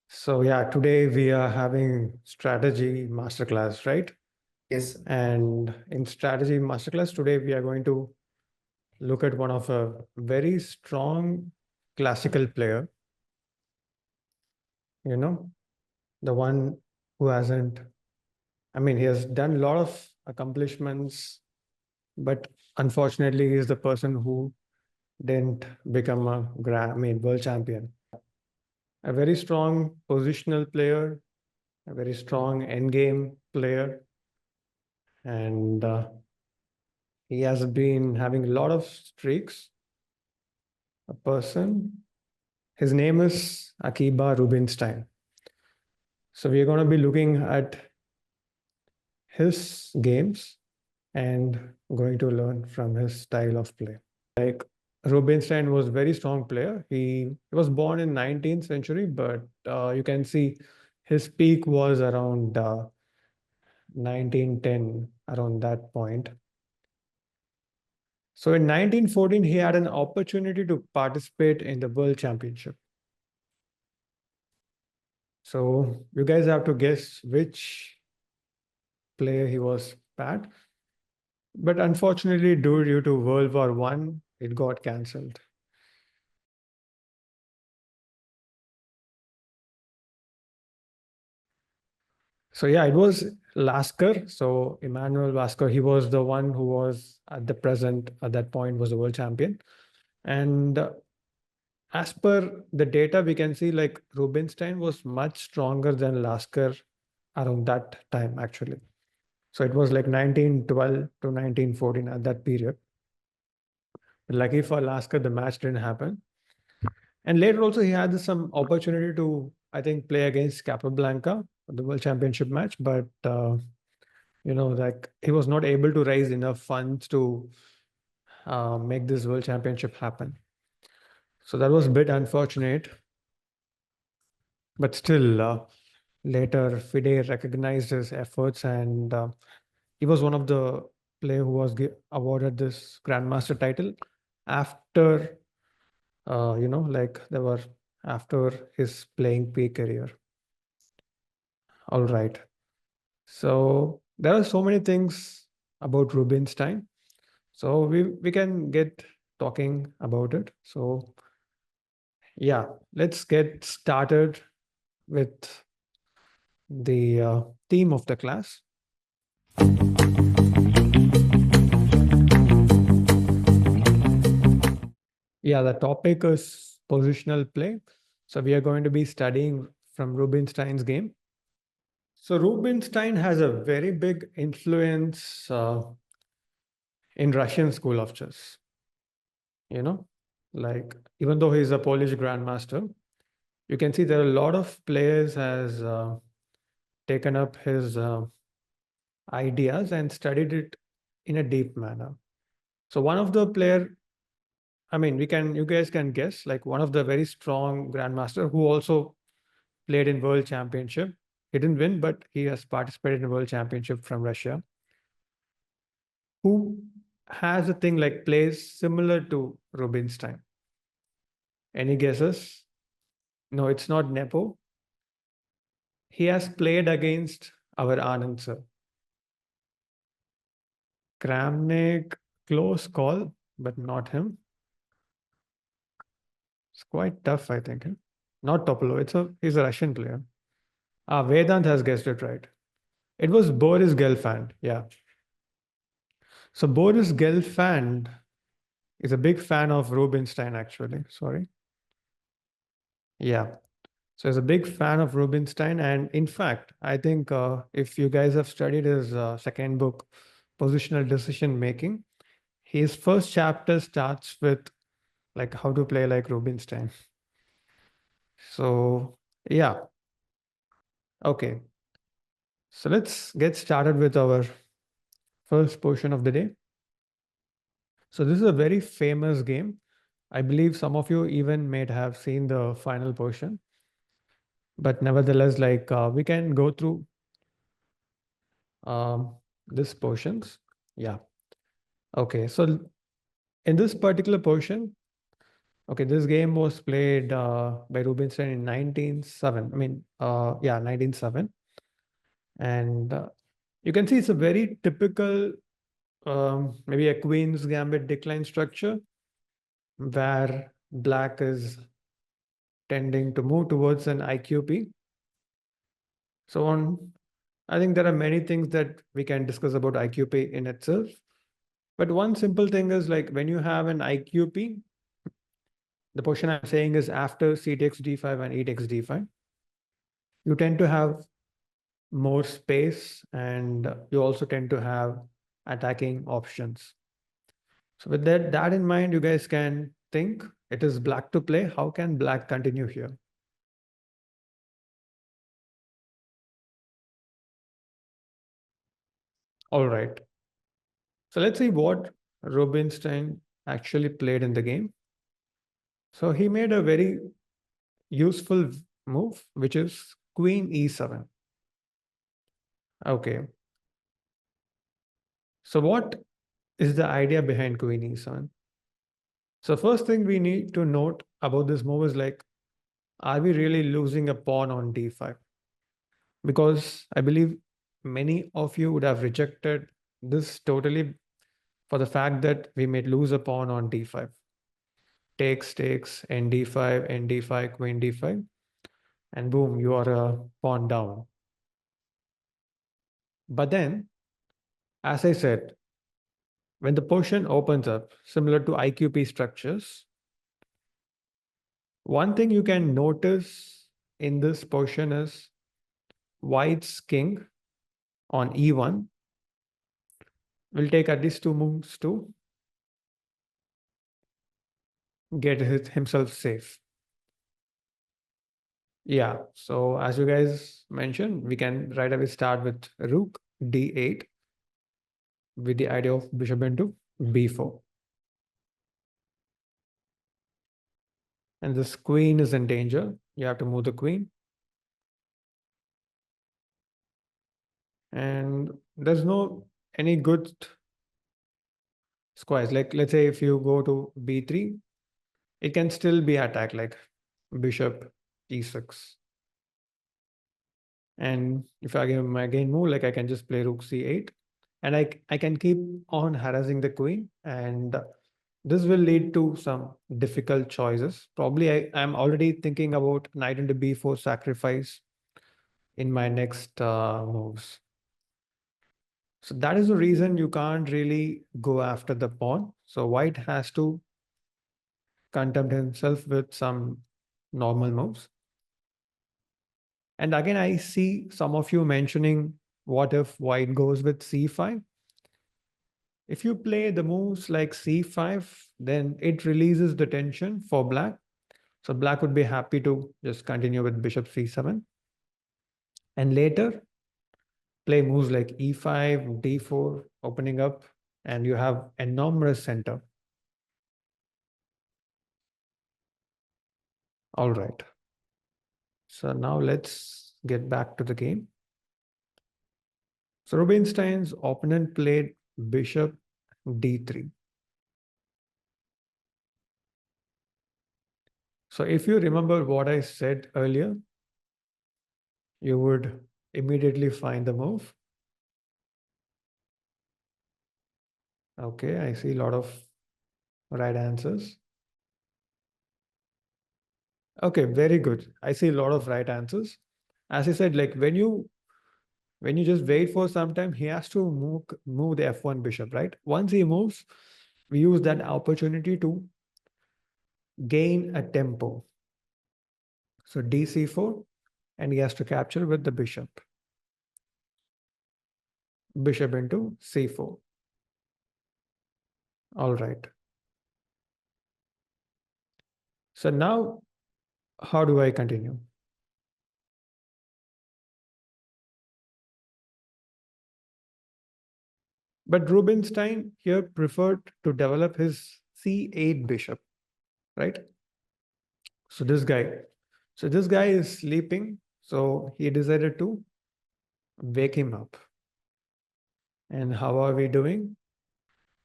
So yeah, today we are having strategy masterclass, right? Yes. And in strategy masterclass today, we are going to look at one of a very strong classical player, you know, the one who hasn't, he has done a lot of accomplishments, but unfortunately, he is the person who didn't become world champion. A very strong positional player, a very strong endgame player, and he has been having a lot of streaks. A person, his name is Akiba Rubinstein. So we are going to be looking at his games and going to learn from his style of play. Like Rubinstein was a very strong player. He was born in 19th century, but you can see his peak was around 1910, around that point. So in 1914, he had an opportunity to participate in the World Championship. So you guys have to guess which player he was bad. But unfortunately, due to World War One, it got cancelled. So yeah, it was Lasker. So Emmanuel Lasker, he was the one who was at that point was the world champion. And as per the data, we can see like Rubinstein was much stronger than Lasker around that time, actually. So it was like 1912 to 1914 at that period. Lucky for Lasker, the match didn't happen. And later also he had some opportunity to, I think, play against Capablanca, the World Championship match, but like he was not able to raise enough funds to make this World Championship happen. So that was a bit unfortunate. But still, later FIDE recognized his efforts, and he was one of the player who was awarded this Grandmaster title after, like they were after his playing peak career. All right. So there are so many things about Rubinstein. So we can get talking about it. So yeah, let's get started with the theme of the class. Yeah, the topic is positional play. So we are going to be studying from Rubinstein's game. So Rubinstein has a very big influence in Russian School of Chess. You know, like even though he's a Polish grandmaster, you can see there are a lot of players has taken up his ideas and studied it in a deep manner. So one of the player, you guys can guess, like one of the very strong grandmaster who also played in World Championship. He didn't win, but he has participated in World Championship from Russia. Who has a thing like plays similar to Rubinstein? Any guesses? No, it's not Nepo. He has played against our Anand sir. Kramnik, close call, but not him. It's quite tough, I think. Not Topolo. He's a Russian player. Vedant has guessed it right. It was Boris Gelfand. Yeah. So Boris Gelfand is a big fan of Rubinstein, actually. Sorry. Yeah. So he's a big fan of Rubinstein. And in fact, I think if you guys have studied his second book, Positional Decision Making, his first chapter starts with like how to play like Rubinstein. So yeah. Okay. So let's get started with our first portion of the day. So this is a very famous game. I believe some of you even may have seen the final portion, but nevertheless, like we can go through this portions. Yeah. Okay. So in this particular portion, Okay, this game was played by Rubinstein in 1907. I mean, yeah, 1907. And you can see it's a very typical, maybe a Queen's Gambit decline structure where black is tending to move towards an IQP. So on, I think there are many things that we can discuss about IQP in itself. But one simple thing is like when you have an IQP, the portion I'm saying is after c takes d5 and e takes d5, you tend to have more space and you also tend to have attacking options. So with that in mind, you guys can think it is black to play. How can black continue here? All right. So let's see what Rubinstein actually played in the game. So he made a very useful move, which is Queen e7. Okay. So what is the idea behind Queen e7? So first thing we need to note about this move is like, are we really losing a pawn on d5? Because I believe many of you would have rejected this totally for the fact that we may lose a pawn on d5. Takes, nd5, nd5, queen d5, and boom, you are a pawn down. But then, as I said, when the portion opens up, similar to IQP structures, one thing you can notice in this portion is white's king on e1 will take at least two moves to get himself safe. Yeah, so as you guys mentioned, we can right away start with rook d8 with the idea of bishop into b4. And this queen is in danger. You have to move the queen. And there's no any good squares. Like let's say if you go to b3, it can still be attacked like bishop e6. And if I again move, like I can just play rook c8. And I can keep on harassing the queen. And this will lead to some difficult choices. Probably I'm already thinking about knight into b4 sacrifice in my next moves. So that is the reason you can't really go after the pawn. So white has to content himself with some normal moves. And again, I see some of you mentioning what if white goes with c5? If you play the moves like c5, then it releases the tension for black. So black would be happy to just continue with bishop c7. And later, play moves like e5, d4, opening up, and you have enormous center. All right. So now let's get back to the game. So Rubinstein's opponent played bishop d3. So if you remember what I said earlier, you would immediately find the move. Okay, I see a lot of right answers. Okay, very good. I see a lot of right answers. As I said, like when you just wait for some time, he has to move the f1 bishop, right? Once he moves, we use that opportunity to gain a tempo. So dc4, and he has to capture with the bishop. Bishop into c4. All right. So now, how do I continue? But Rubinstein here preferred to develop his c8 bishop, right? So this guy is sleeping. So he decided to wake him up. And how are we doing?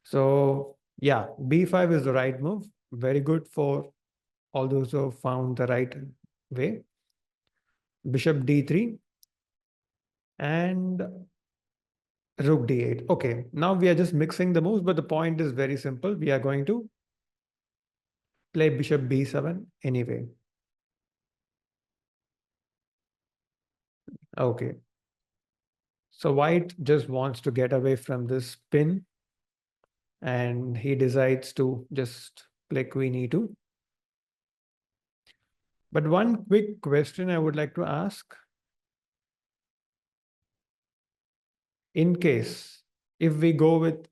So yeah, b5 is the right move. Very good for all those who have found the right way. Bishop d3 and rook d8. Okay, now we are just mixing the moves, but the point is very simple. We are going to play bishop b7 anyway. Okay. So white just wants to get away from this pin, and he decides to just play queen e2. But one quick question I would like to ask. In case if we go with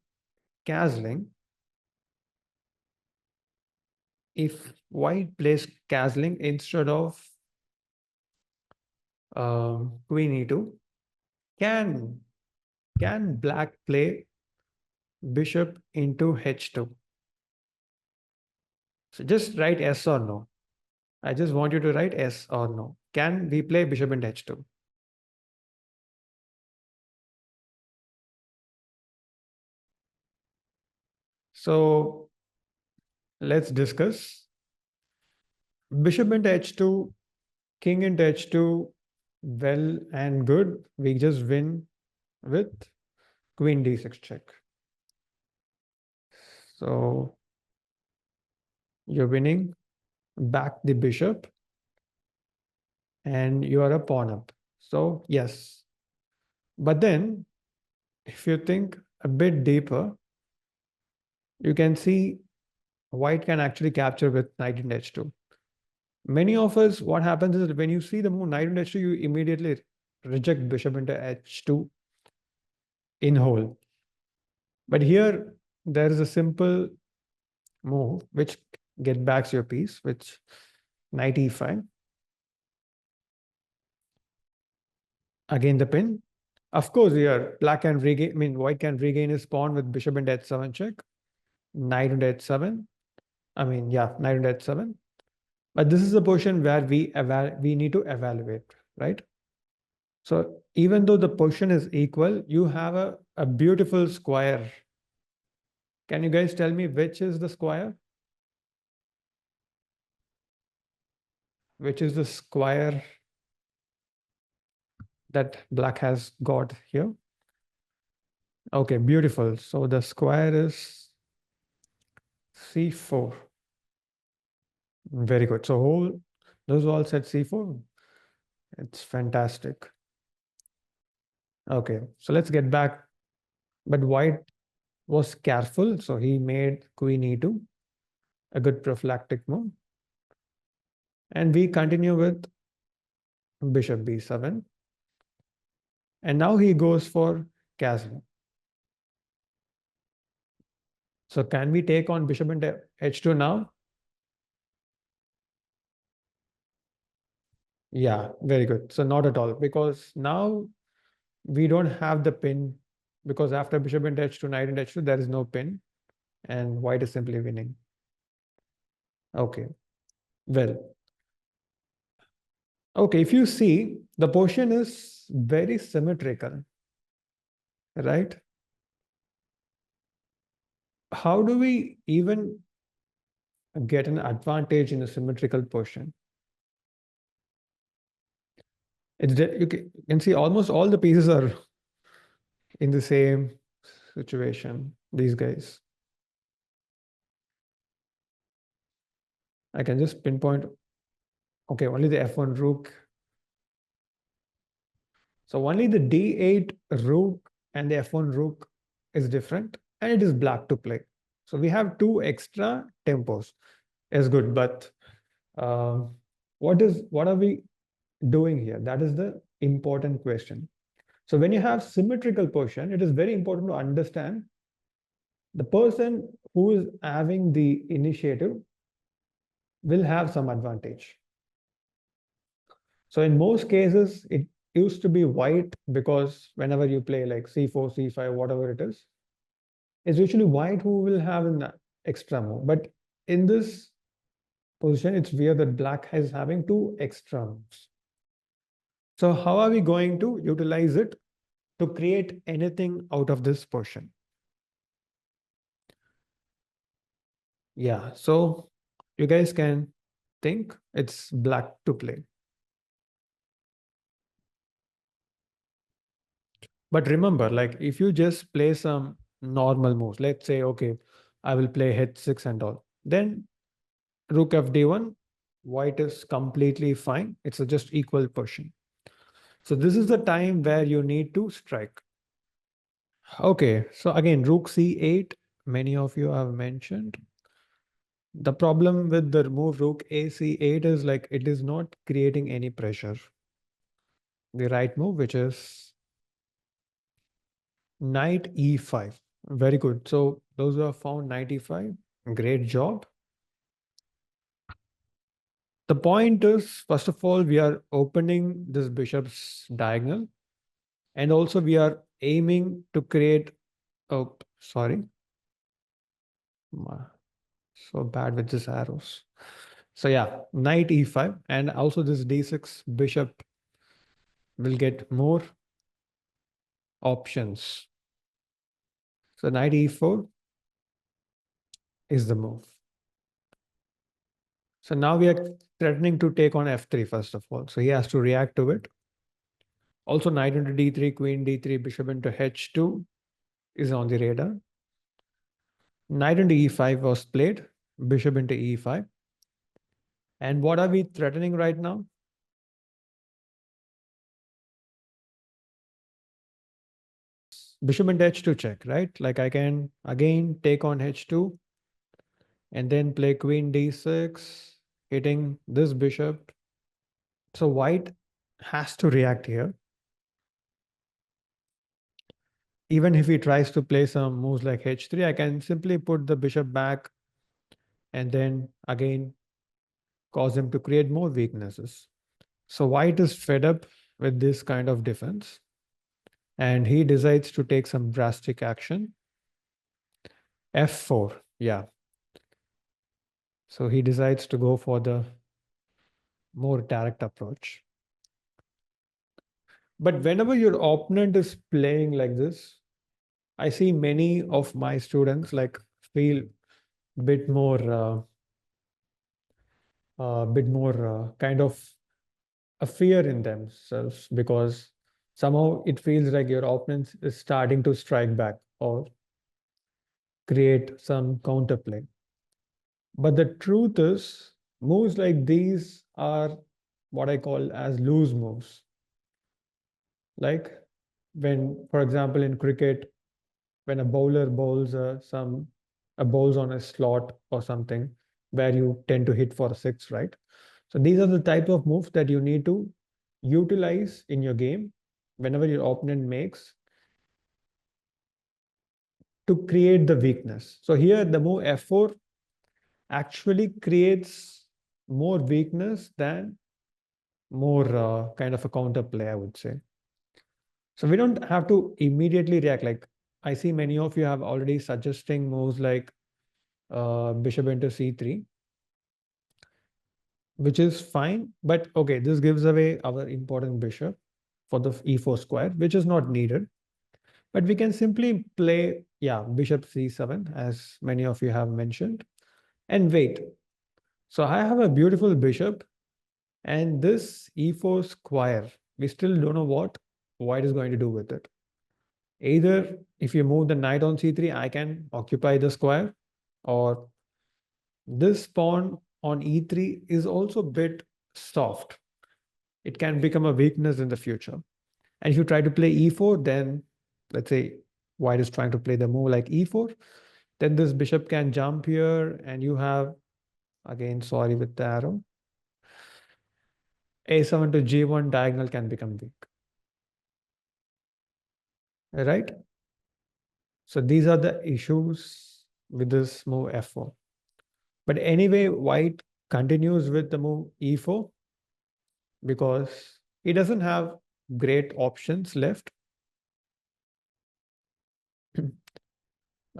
castling, if white plays castling instead of queen e2, can black play bishop into h2? So just write yes or no. I just want you to write yes or no. Can we play bishop into h2? So let's discuss. Bishop into h2, king into h2, well and good. We just win with queen d6 check. So you're winning back the bishop and you are a pawn up. So yes. But then if you think a bit deeper, you can see white can actually capture with knight in h2. Many of us, what happens is when you see the move knight in h2, you immediately reject bishop into h2 in whole. But here there is a simple move which get backs your piece, which knight e5. Again the pin. Of course, here black can regain. I mean, white can regain his pawn with bishop into h7 check, knight into h7. I mean, yeah, knight into h7. But this is the position where we need to evaluate, right? So even though the position is equal, you have a beautiful square. Can you guys tell me which is the square? Which is the square that black has got here? Okay, beautiful. So the square is c4. Very good. So whole those all said c4. It's fantastic. Okay, so let's get back. But white was careful, so he made queen e2, a good prophylactic move. And we continue with bishop b7. And now he goes for castling. So can we take on bishop into h2 now? Yeah, very good. So not at all, because now we don't have the pin, because after bishop into h2, knight into h2, there is no pin, and white is simply winning. Okay, well, okay, if you see, the position is very symmetrical, right? How do we even get an advantage in a symmetrical position? You can see almost all the pieces are in the same situation, these guys. I can just pinpoint, okay, only the f1 rook. So only the d8 rook and the f1 rook is different, and it is black to play. So we have two extra tempos. Is good, but what are we doing here? That is the important question. So when you have symmetrical position, it is very important to understand the person who is having the initiative will have some advantage. So in most cases, it used to be white, because whenever you play like c4, c5, whatever it is, it's usually white who will have an extra move. But in this position, it's weird that black is having two extra moves. So how are we going to utilize it to create anything out of this position? Yeah, so you guys can think it's black to play. But remember, like if you just play some normal moves, let's say, okay, I will play h6 and all, then rook f d1, white is completely fine. It's a just equal position. So this is the time where you need to strike. Okay, so again, rook c8, many of you have mentioned. The problem with the move rook ac8 is like it is not creating any pressure. The right move, which is knight e5. Very good. So those who have found knight e5, great job. The point is, first of all, we are opening this bishop's diagonal, and also we are aiming to create, oh, sorry, so bad with these arrows. So yeah, knight e5, and also this d6 bishop will get more options. So knight e4 is the move. So now we are threatening to take on f3 first of all. So he has to react to it. Also knight into d3, queen d3, bishop into h2 is on the radar. Knight into e5 was played, bishop into e5. And what are we threatening right now? Bishop into h2 check, right? Like I can again take on h2 and then play queen d6, hitting this bishop. So white has to react here. Even if he tries to play some moves like h3, I can simply put the bishop back and then again cause him to create more weaknesses. So white is fed up with this kind of defense and he decides to take some drastic action. f4, yeah. So he decides to go for the more direct approach. But whenever your opponent is playing like this, I see many of my students like feel bit more kind of a fear in themselves because somehow it feels like your opponent is starting to strike back or create some counterplay. But the truth is, moves like these are what I call as loose moves. Like when, for example, in cricket, when a bowler bowls a bowls on a slot or something where you tend to hit for a six, right? So these are the type of moves that you need to utilize in your game whenever your opponent makes to create the weakness. So here the move f4 actually creates more weakness than more kind of a counter play, I would say. So we don't have to immediately react. Like I see many of you have already suggesting moves like bishop into c3, which is fine. But okay, this gives away our important bishop for the e4 square, which is not needed. But we can simply play, yeah, bishop c7, as many of you have mentioned, and wait. So I have a beautiful bishop, and this e4 square, we still don't know what white is going to do with it. Either if you move the knight on c3, I can occupy the square, or this pawn on e3 is also a bit soft. It can become a weakness in the future. And if you try to play e4, then let's say white is trying to play the move like e4, then this bishop can jump here and you have, again, sorry with the arrow, a7 to g1 diagonal can become weak, right? So these are the issues with this move f4. But anyway, white continues with the move e4 because he doesn't have great options left.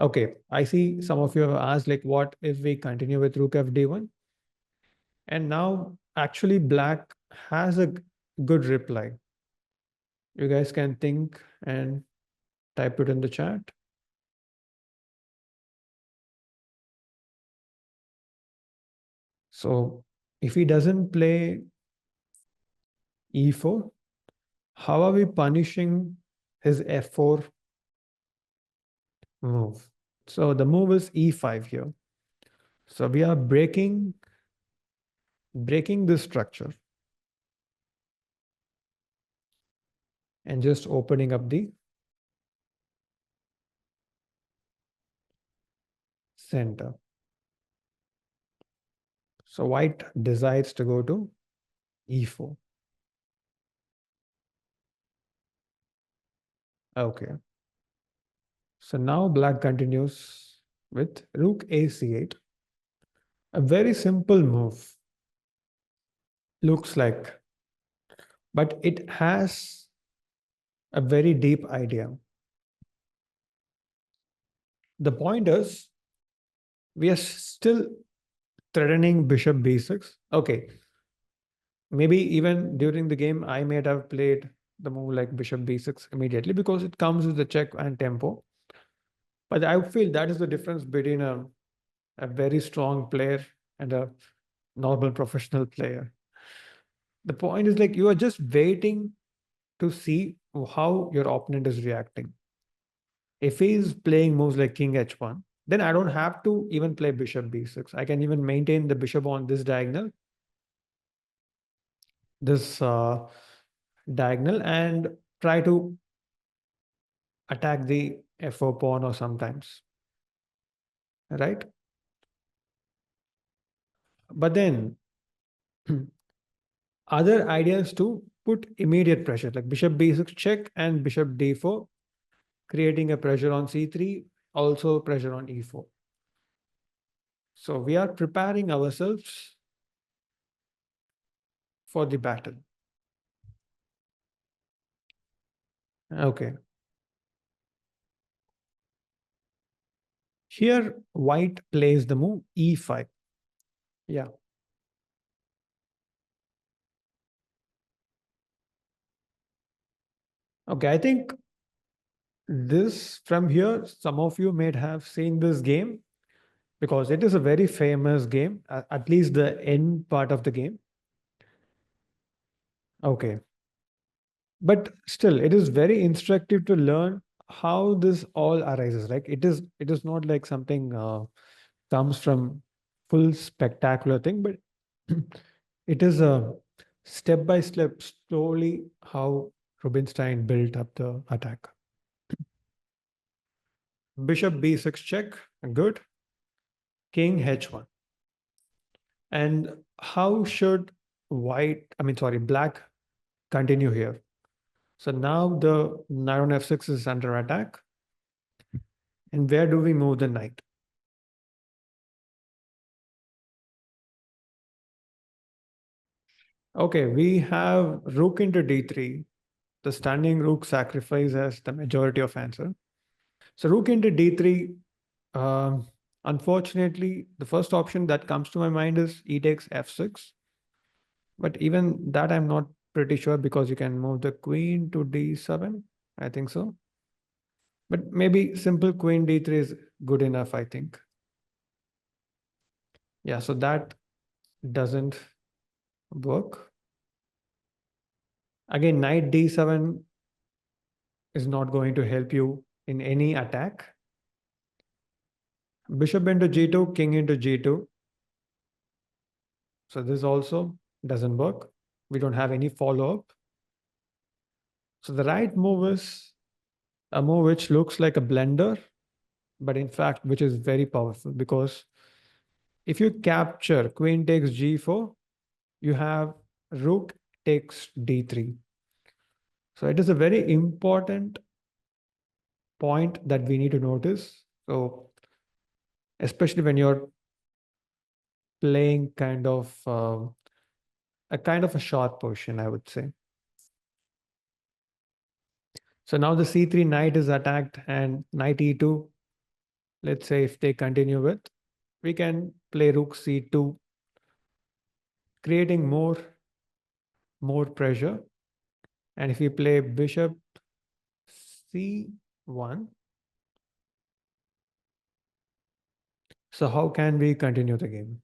Okay, I see some of you have asked like what if we continue with rook f d1? And now actually black has a good reply. You guys can think and type it in the chat. So If he doesn't play e4, how are we punishing his f4 move? So the move is e5 here. So we are breaking this structure and just opening up the center. So white decides to go to e4. Okay. So now black continues with rook ac8. A very simple move, looks like, but it has a very deep idea. The point is, we are still threatening bishop b6. Okay, maybe even during the game, I might have played the move like bishop b6 immediately because it comes with the check and tempo. But I feel that is the difference between a very strong player and a normal professional player. The point is like you are just waiting to see how your opponent is reacting. If he's playing moves like king h1, then I don't have to even play bishop b6. I can even maintain the bishop on this diagonal, this diagonal, and try to attack the f4 pawn or sometimes, right? But then other ideas to put immediate pressure, like bishop b6 check and bishop d4, creating a pressure on c3, also pressure on e4. So we are preparing ourselves for the battle. Okay. Here, white plays the move e5. Yeah. Okay. I think this from here, some of you may have seen this game because it is a very famous game, at least the end part of the game. Okay. But still, it is very instructive to learn how this all arises. Like it is not like something comes from full spectacular thing, but it is a step by step, slowly how Rubinstein built up the attack. Bishop b6 check, good. King h1. And how should black continue here? So now the knight on f6 is under attack. And where do we move the knight? Okay, we have rook into d3. The standing rook sacrifice as the majority of answer. So rook into d3. Um, Unfortunately, the first option that comes to my mind is e takes f6. But even that I'm not pretty sure because you can move the queen to d7. I think so. But maybe simple queen d3 is good enough, I think. Yeah, so that doesn't work. Again, knight d7 is not going to help you in any attack. Bishop into g2, king into g2. So this also doesn't work. We don't have any follow-up. So the right move is a move which looks like a blender, but in fact, which is very powerful because if you capture queen takes g4, you have rook takes d3. So it is a very important point that we need to notice. So especially when you're playing kind of a short position, I would say. So now the c3 knight is attacked and knight e2. Let's say if they continue with, we can play rook c2, creating more pressure. And if we play bishop c1, so how can we continue the game?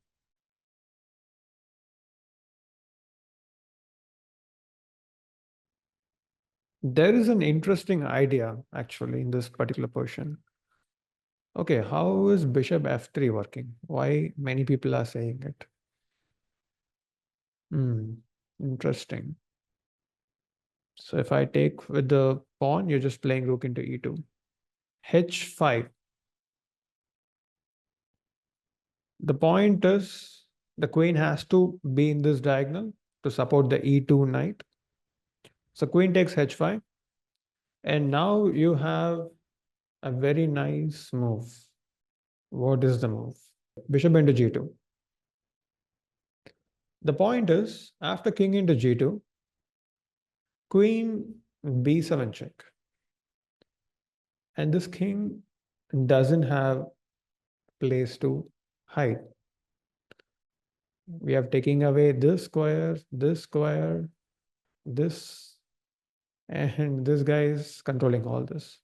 There is an interesting idea actually in this particular portion. Okay, how is bishop f3 working? Why many people are saying it? Interesting. So if I take with the pawn, you're just playing rook into e2. h5. The point is the queen has to be in this diagonal to support the e2 knight. So queen takes h5. And now you have a very nice move. What is the move? Bishop into g2. The point is, after king into g2, queen b7 check. And this king doesn't have place to hide. We have taken away this square, this, and this guy is controlling all this.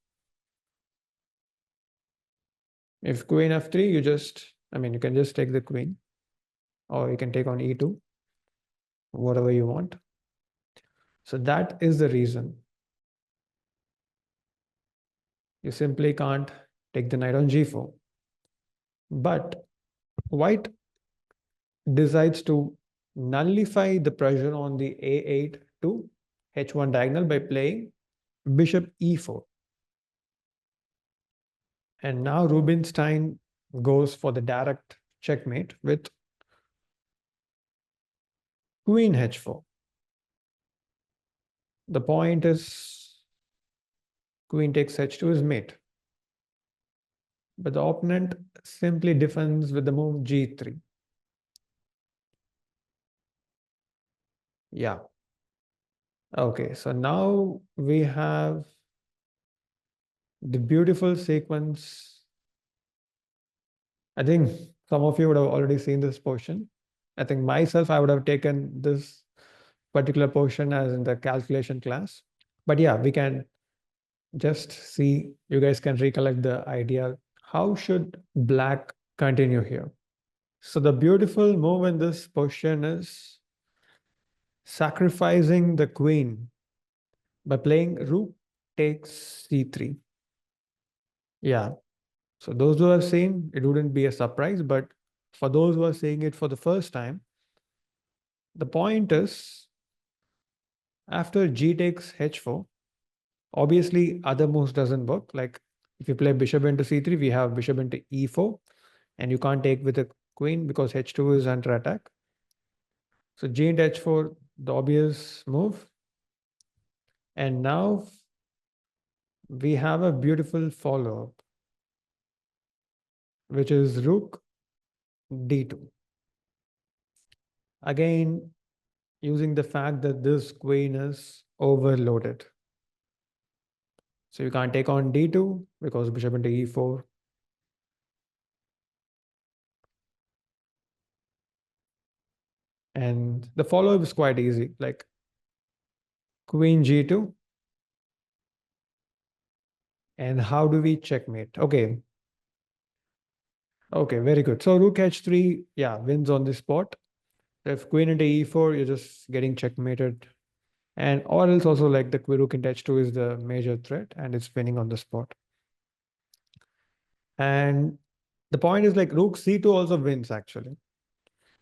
If queen f3, you can just take the queen, or you can take on e2, whatever you want. So that is the reason. You simply can't take the knight on g4. But white decides to nullify the pressure on the a8 to h1 diagonal by playing bishop e4. And now Rubinstein goes for the direct checkmate with queen h4. The point is queen takes h2 is mate. But the opponent simply defends with the move g3. Yeah. Okay, so now we have the beautiful sequence. I think some of you would have already seen this portion. I think myself, I would have taken this particular portion as in the calculation class. But yeah, we can just see, you guys can recollect the idea. How should black continue here? So the beautiful move in this portion is sacrificing the queen by playing rook takes c3. Yeah. So those who have seen, it wouldn't be a surprise, but for those who are seeing it for the first time, the point is after g takes h4, obviously other moves doesn't work. Like if you play bishop into c3, we have bishop into e4, and you can't take with a queen because h2 is under attack. So g into h4, the obvious move. And now we have a beautiful follow-up, which is rook d2. Again, using the fact that this queen is overloaded. So you can't take on d2 because bishop into e4. And the follow-up is quite easy, like queen g2. And how do we checkmate? Okay. Okay, very good. So rook h3, yeah, wins on the spot. If queen into e4, you're just getting checkmated. And or else also like the rook into h2 is the major threat and it's winning on the spot. And the point is like rook c2 also wins actually.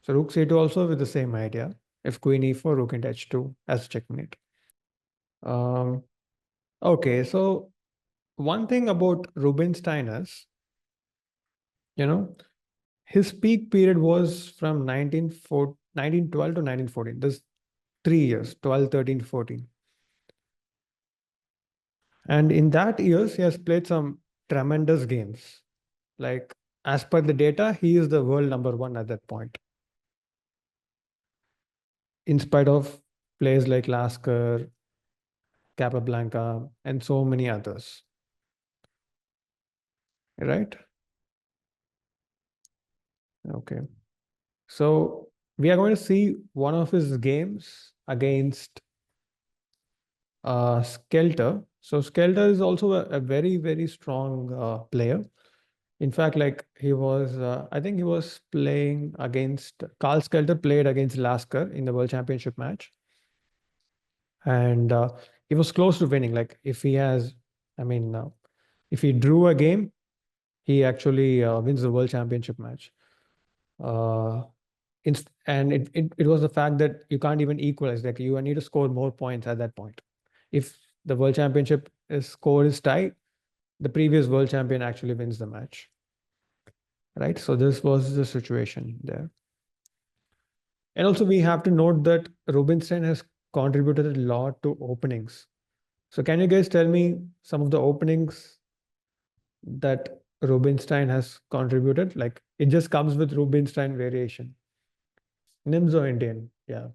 So rook c2 also with the same idea. If queen e4, rook into h2 as checkmate. Um, okay, so one thing about Rubinstein is, you know, his peak period was from 1912 to 1914. This 3 years, 12, 13, 14. And in that years, he has played some tremendous games. Like as per the data, he is the world number one at that point. In spite of players like Lasker, Capablanca, and so many others. Right? Okay. So we are going to see one of his games against Skelter. So Skelter is also a very, very strong player. In fact, like I think he was playing against Carl Skelter played against Lasker in the World Championship match. And he was close to winning. Like if he has, I mean, if he drew a game, he actually wins the world championship match. Uh, and it was the fact that you can't even equalize. Like you need to score more points at that point. If the world championship score is tied, the previous world champion actually wins the match. Right. So this was the situation there. And also we have to note that Rubinstein has contributed a lot to openings. So can you guys tell me some of the openings that Rubinstein has contributed? Like it just comes with Rubinstein variation. Nimzo Indian, yeah.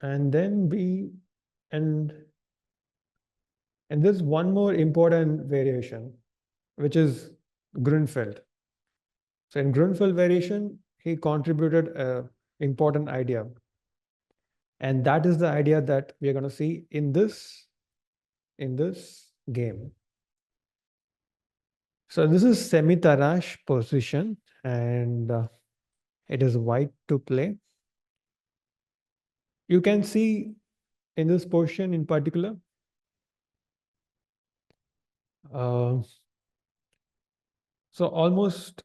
And then we and and there's one more important variation, which is Grunfeld. So in Grunfeld variation, he contributed a important idea. And that is the idea that we are going to see in this game. So this is semi-Tarash position, and it is white to play. You can see in this position in particular, uh, so almost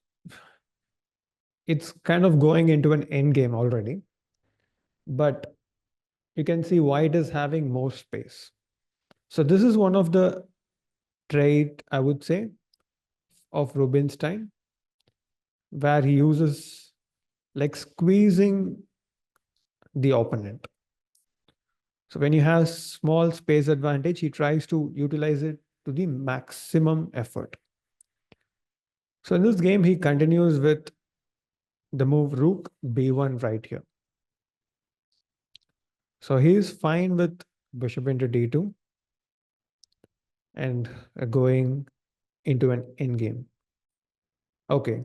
it's kind of going into an end game already, but you can see white is having more space. So this is one of the trait, I would say, of Rubinstein, where he uses like squeezing the opponent. So when you have small space advantage, he tries to utilize it to the maximum effort. So in this game, he continues with the move rook b1 right here. So he is fine with bishop into d2 and going into an endgame. Okay,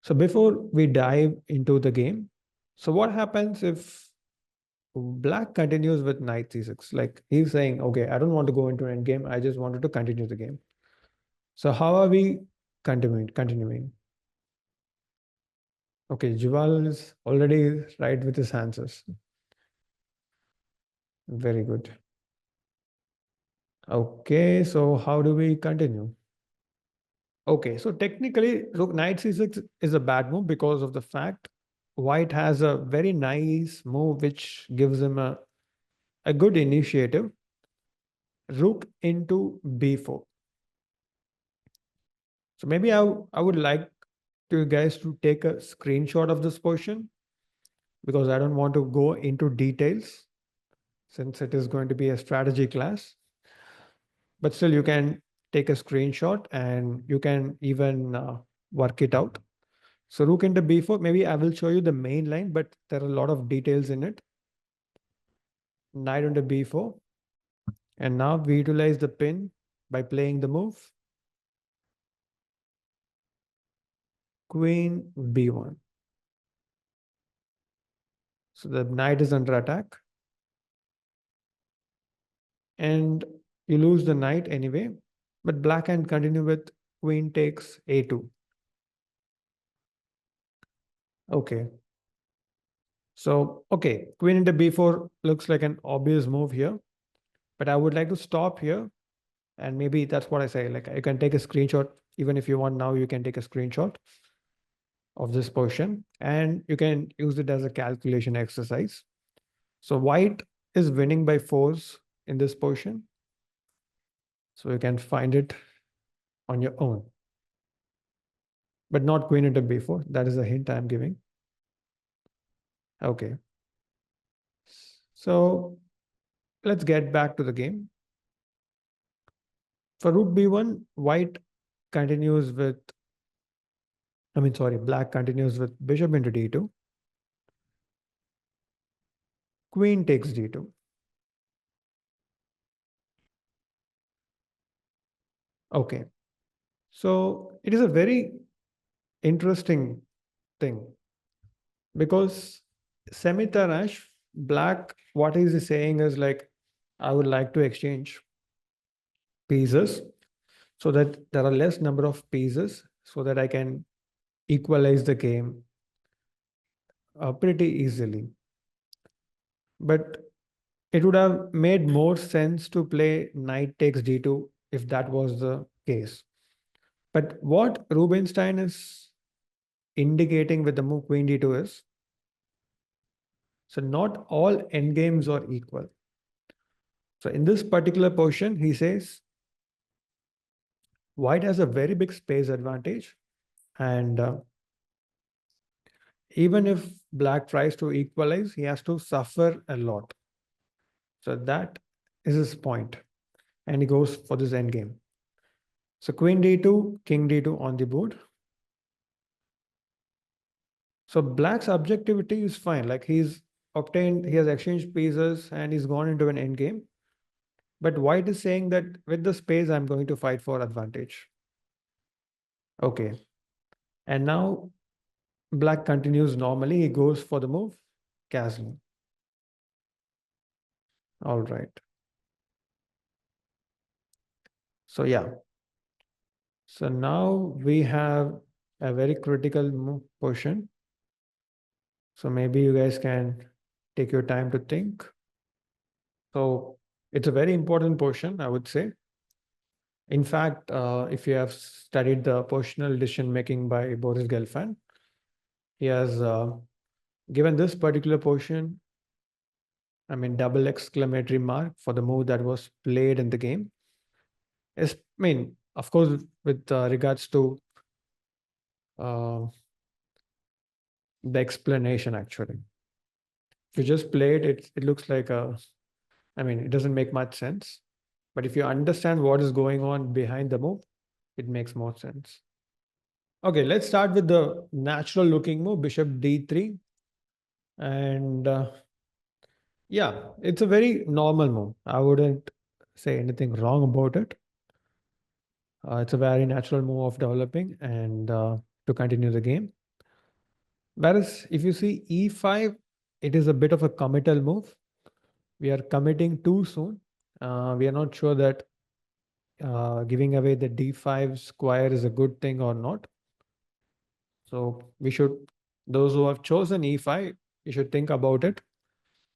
so before we dive into the game, so what happens if black continues with knight c6? Like he's saying, okay, I don't want to go into an endgame. I just wanted to continue the game. So how are we continuing? Okay, Juval is already right with his answers. Very good. Okay, so how do we continue? Okay, so technically, rook knight c6 is a bad move because of the fact white has a very nice move which gives him a good initiative. Rook into b4. So maybe I would like you guys to take a screenshot of this portion because I don't want to go into details since it is going to be a strategy class. But still, you can take a screenshot and you can even work it out. So rook into b4, maybe I will show you the main line, but there are a lot of details in it. Knight into b4. And now we utilize the pin by playing the move. Queen b1. So the knight is under attack. And you lose the knight anyway, but black can continue with queen takes a2. Okay. So, okay, queen into b4 looks like an obvious move here, but I would like to stop here. And maybe that's what I say. Like you can take a screenshot, even if you want now, you can take a screenshot of this portion and you can use it as a calculation exercise. So white is winning by fours in this portion. So you can find it on your own, but not queen into b4. That is a hint I'm giving. Okay. So let's get back to the game. For rook b1, white continues with, black continues with bishop into d2. Queen takes d2. Okay. So it is a very interesting thing because Semitarash, black, what he is saying is like, I would like to exchange pieces so that there are less number of pieces so that I can equalize the game pretty easily. But it would have made more sense to play knight takes d2 if that was the case. But what Rubinstein is indicating with the move queen d2 is, so not all endgames are equal. So in this particular portion, he says white has a very big space advantage, and even if black tries to equalize, he has to suffer a lot. So that is his point, and he goes for this endgame. So queen d2, king d2 on the board. So black's objectivity is fine. Like he has exchanged pieces and he's gone into an endgame. But white is saying that with the space, I'm going to fight for advantage. Okay. And now black continues normally. He goes for the move, castle. All right. So yeah. So now we have a very critical portion. So maybe you guys can take your time to think. So it's a very important portion, I would say. In fact, if you have studied the positional decision making by Boris Gelfand, he has given this particular portion, I mean, double exclamatory mark for the move that was played in the game. I mean, of course, with regards to uh, the explanation, actually. If you just play it, it looks like I mean, it doesn't make much sense. But if you understand what is going on behind the move, it makes more sense. Okay, let's start with the natural looking move, bishop d3. And yeah, it's a very normal move. I wouldn't say anything wrong about it. It's a very natural move of developing and to continue the game. Whereas if you see e5, it is a bit of a committal move. We are committing too soon. We are not sure that giving away the d5 square is a good thing or not. So we should, those who have chosen e5, you should think about it.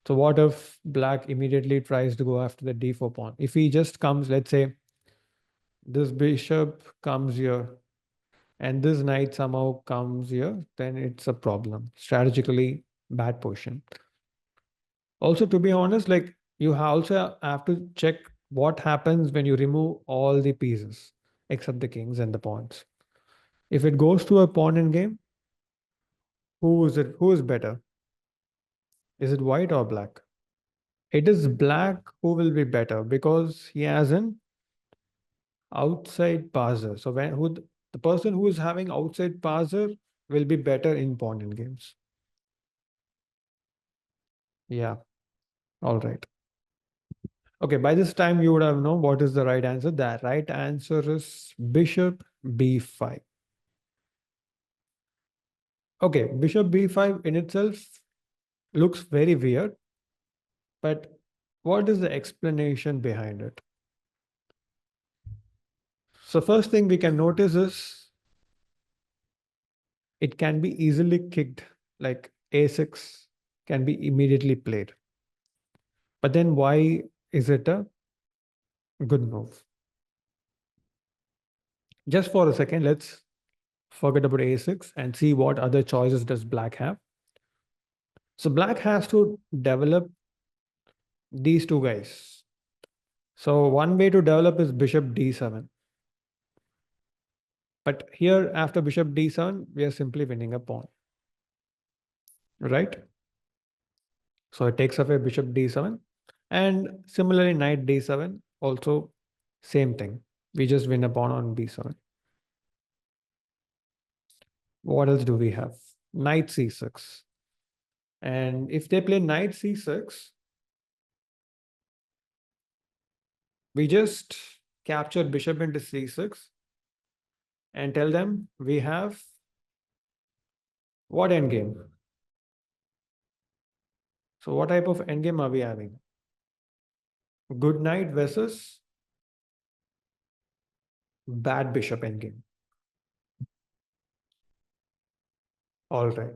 So what if black immediately tries to go after the d4 pawn? If he just comes, let's say this bishop comes here and this knight somehow comes here, then it's a problem. Strategically bad position. Also, to be honest, like you also have to check what happens when you remove all the pieces except the kings and the pawns. If it goes to a pawn in game, who is it? Who is better? Is it white or black? It is black who will be better because he has an outside passer. So the person who is having outside passer will be better in pawn in games. Yeah. All right. Okay. By this time, you would have known what is the right answer. The right answer is bishop b5. Okay. Bishop b5 in itself looks very weird, but what is the explanation behind it? So first thing we can notice is it can be easily kicked, like a6 can be immediately played. But then why is it a good move? Just for a second, let's forget about a6 and see what other choices does black have. So black has to develop these two guys. So one way to develop is bishop d7. But here after bishop d7, we are simply winning a pawn, right? So it takes away bishop d7. And similarly, knight d7, also same thing. We just win a pawn on b7. What else do we have? Knight c6. And if they play knight c6, we just capture bishop into c6 and tell them we have what endgame? So what type of endgame are we having? Good knight versus bad bishop endgame. All right.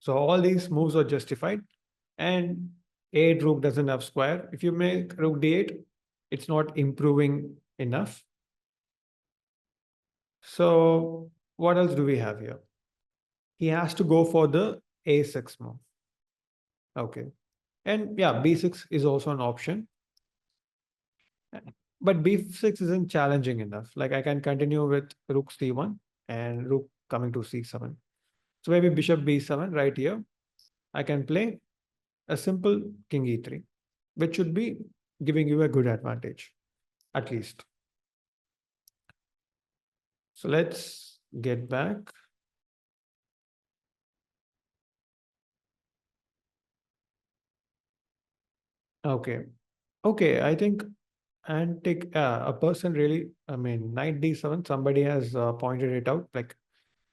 So all these moves are justified. And 8 rook doesn't have square. If you make rook d8, it's not improving enough. So what else do we have here? He has to go for the a6 move. Okay. And yeah, b6 is also an option. But b6 isn't challenging enough. Like I can continue with rook c1 and rook coming to c7. So maybe bishop b7 right here. I can play a simple king e3, which should be giving you a good advantage, at least. So let's get back. Okay. Okay, I think a person really, I mean, knight d7, somebody has pointed it out, like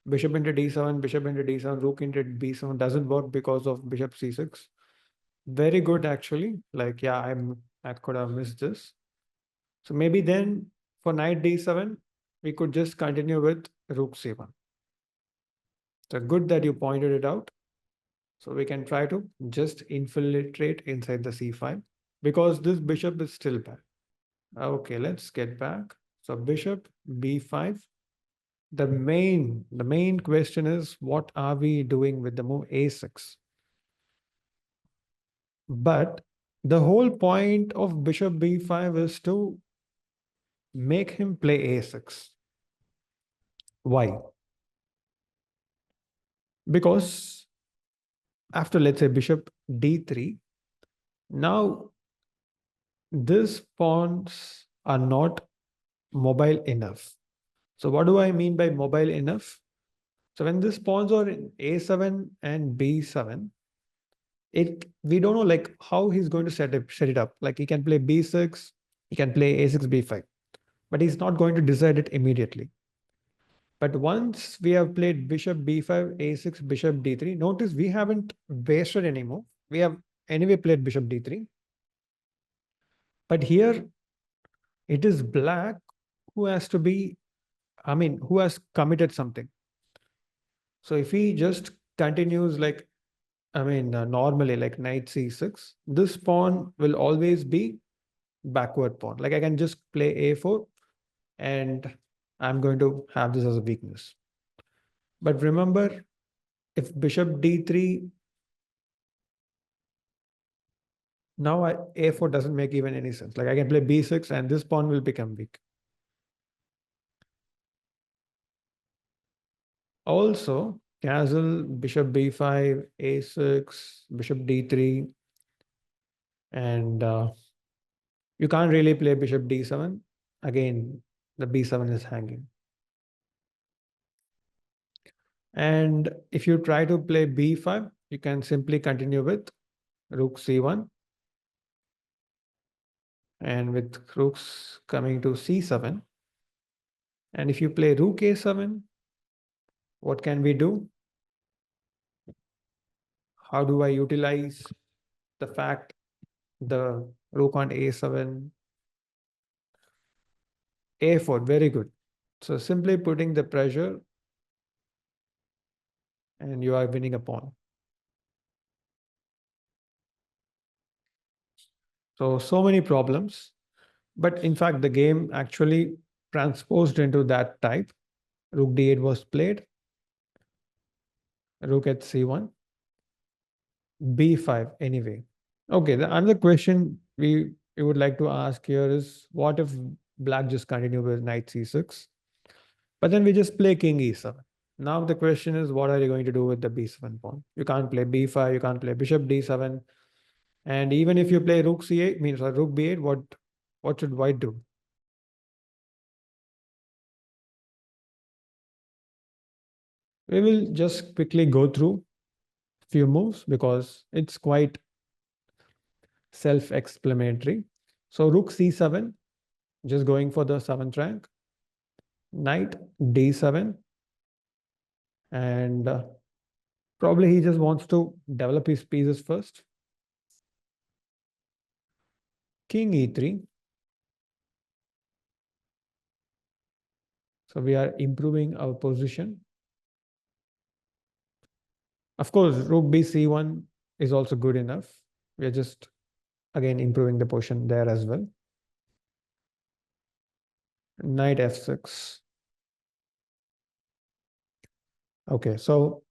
bishop into d7, bishop into d7, rook into b7 doesn't work because of bishop c6. Very good, actually. Like, yeah, I could have missed this. So maybe then for knight d7, we could just continue with rook c1. So good that you pointed it out. So we can try to just infiltrate inside the c5 because this bishop is still bad. Okay, let's get back. So bishop b5. The main question is what are we doing with the move a6? But the whole point of bishop b5 is to make him play a6. Why? Because after, let's say, bishop d3, now these pawns are not mobile enough. So what do I mean by mobile enough? So when these pawns are in a7 and b7, it we don't know like how he's going to set it up. Like he can play b6, he can play a6, b5, but he's not going to decide it immediately. But once we have played bishop b5, a6, bishop d3, notice we haven't wasted anymore. We have anyway played bishop d3. But here it is black who has to be, I mean, who has committed something. So if he just continues like, I mean, normally like knight c6, this pawn will always be backward pawn. Like I can just play a4 and I'm going to have this as a weakness. But remember, if bishop d3, now a4 doesn't make even any sense. Like I can play b6 and this pawn will become weak. Also, castle, bishop b5, a6, bishop d3, and you can't really play bishop d7. Again, the b7 is hanging. And if you try to play b5, you can simply continue with rook c1. And with rooks coming to c7. And if you play rook a7, what can we do? How do I utilize the fact the rook on a7, a4, very good. So simply putting the pressure and you are winning a pawn. So many problems. But in fact, the game actually transposed into that type. Rook d8 was played, rook at c1, b5 anyway. Okay, the another question we would like to ask here is what if black just continue with knight c6, but then we just play king e7. Now the question is what are you going to do with the b7 pawn? You can't play b5, you can't play bishop d7, and even if you play rook c8, means rook b8, what should white do? We will just quickly go through few moves because it's quite self-explanatory. So rook c7, just going for the seventh rank, knight d7, and probably he just wants to develop his pieces first. King e3. So we are improving our position. Of course, rook b c1 is also good enough. We are just again improving the position there as well. Knight f6. Okay, so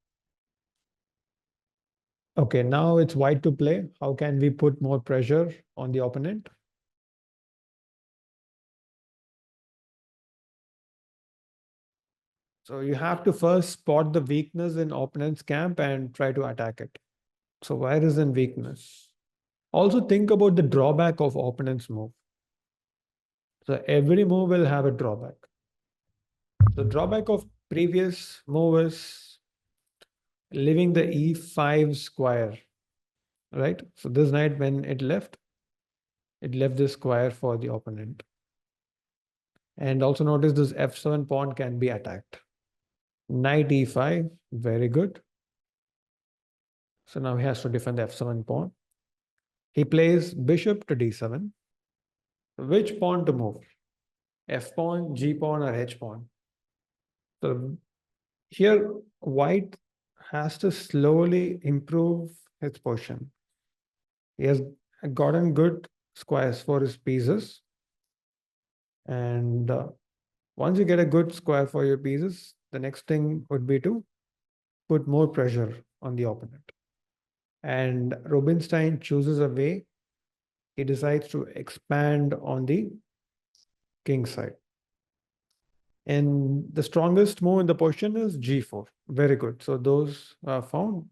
okay, now it's white to play. How can we put more pressure on the opponent? So you have to first spot the weakness in opponent's camp and try to attack it. So where is the weakness? Also think about the drawback of opponent's move. So every move will have a drawback. The drawback of previous move is leaving the e5 square, right? So this knight, when it left this square for the opponent. And also notice this f7 pawn can be attacked. Knight e5, very good. So now he has to defend the f7 pawn. He plays bishop to d7. Which pawn to move? F pawn, G pawn, or H pawn? So here, white has to slowly improve his position. He has gotten good squares for his pieces. And once you get a good square for your pieces, the next thing would be to put more pressure on the opponent. And Rubinstein chooses a way. He decides to expand on the king side. And the strongest move in the position is g4. Very good. So those are found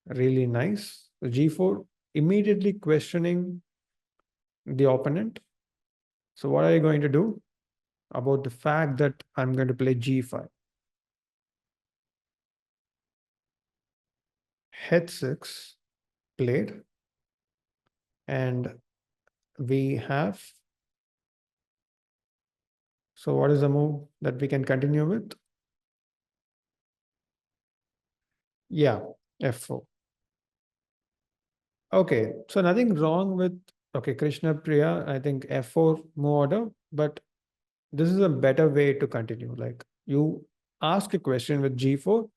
really nice. So g4, immediately questioning the opponent. So what are you going to do about the fact that I'm going to play g5? H6 played. And we have, so what is the move that we can continue with? Yeah, f4. Okay, so nothing wrong with, okay, Krishna Priya, I think f4 move order, but this is a better way to continue. Like you ask a question with g4,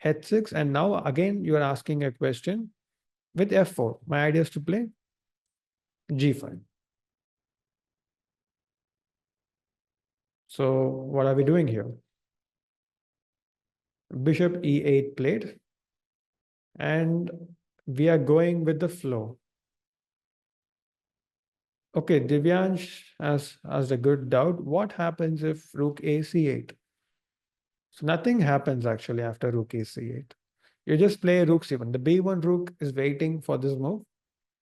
h6, and now again you are asking a question with f4. My idea is to play g5. So what are we doing here? Bishop e8 played, and we are going with the flow. Okay, Divyansh has a good doubt. What happens if rook a c8? So nothing happens actually after rook a c8. You just play rook c1. The b1 rook is waiting for this move.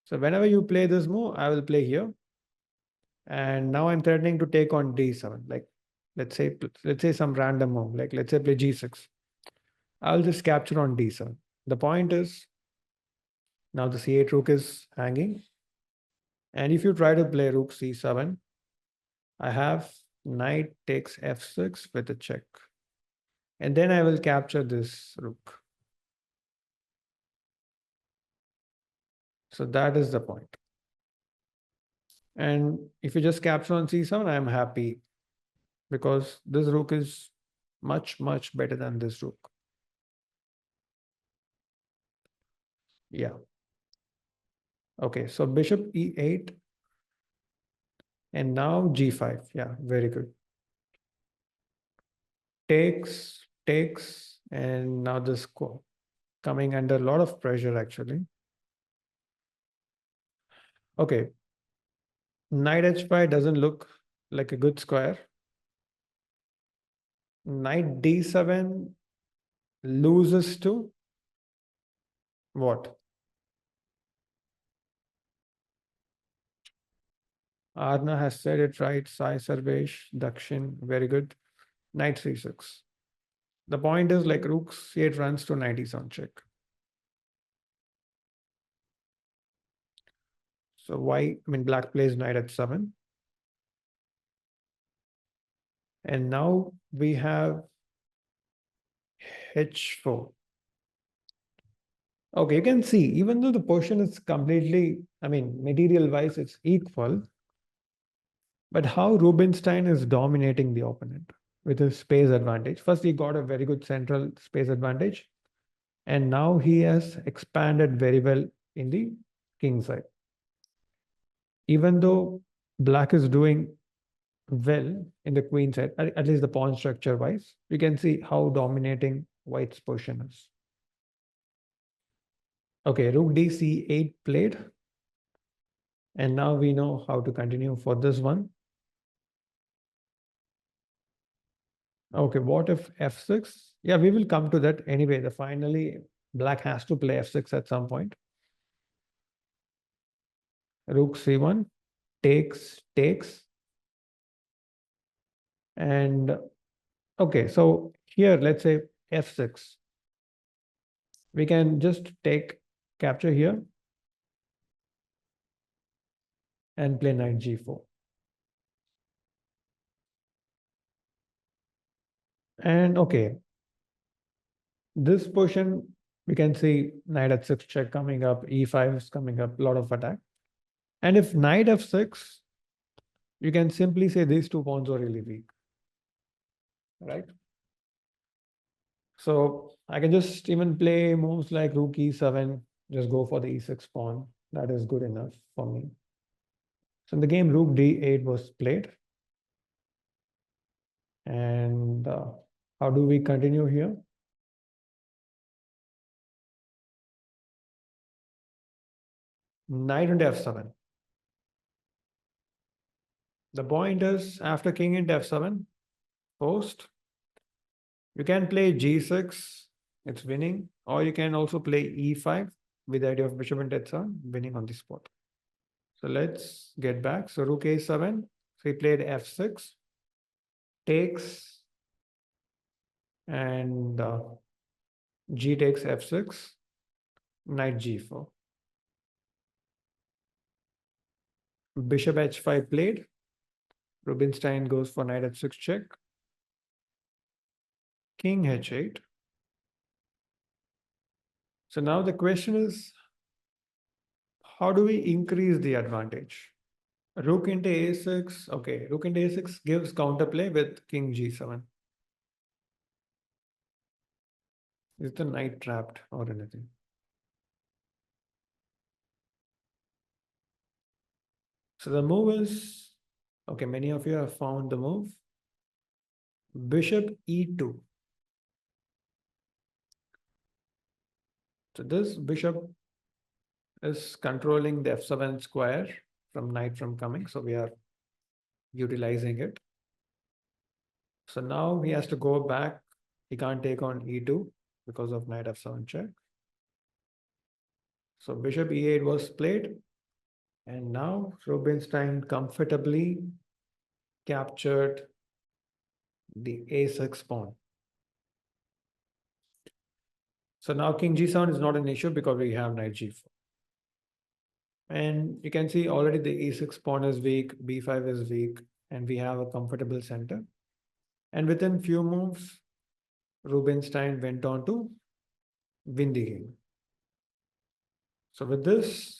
So whenever you play this move, I will play here. And now I'm threatening to take on d7. Like let's say some random move. Like let's say play g6. I'll just capture on d7. The point is now the c8 rook is hanging. And if you try to play rook c7, I have knight takes f6 with a check. And then I will capture this rook. So that is the point. And if you just capture on c7, I am happy because this rook is much, much better than this rook. Yeah. Okay, so bishop e8 and now g5. Yeah, very good. Takes, and now this coming under a lot of pressure actually. Okay, knight h5 doesn't look like a good square. Knight d7 loses to what? Arna has said it right. Sai Sarvesh, Dakshin, very good. Knight c6. The point is like rook c8 runs to knight is on check. So black plays knight h7. And now we have h4. Okay, you can see, even though the position is completely, material-wise, it's equal, but how Rubinstein is dominating the opponent with his space advantage. First, he got a very good central space advantage, and now he has expanded very well in the king side. Even though black is doing well in the queen side, at least the pawn structure wise, you can see how dominating white's position is. Okay, rook d c8 played. And now we know how to continue for this one. Okay, what if f6? Yeah, we will come to that anyway. Finally, black has to play f6 at some point. Rook c1, takes. And okay, so here, let's say f6. We can just take capture here and play knight g4. And okay, this position, we can see knight h6 check coming up, e5 is coming up, a lot of attack. And if knight f6, you can simply say these two pawns are really weak, right? So I can just even play moves like rook e7, just go for the e6 pawn. That is good enough for me. So in the game, rook d8 was played. And how do we continue here? Knight into f7. The point is, after king into f7, post, you can play g6, it's winning, or you can also play e5 with the idea of bishop into h7, winning on the spot. So let's get back. So rook a7, so he played f6, takes, and g takes f6, knight g4. Bishop h5 played. Rubinstein goes for knight h6 check. King h8. So now the question is, how do we increase the advantage? Rook into a6. Okay, rook into a6 gives counterplay with king g7. Is the knight trapped or anything? So the move is, okay, many of you have found the move. Bishop e2. So this bishop is controlling the f7 square from knight from coming. So we are utilizing it. So now he has to go back. He can't take on e2 because of knight f7 check. So bishop e8 was played. And now Rubinstein comfortably captured the a6 pawn. So now king g7 is not an issue because we have knight g4. And you can see already the e6 pawn is weak, b5 is weak, and we have a comfortable center. And within few moves, Rubinstein went on to win the game. So with this,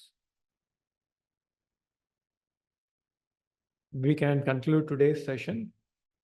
we can conclude today's session.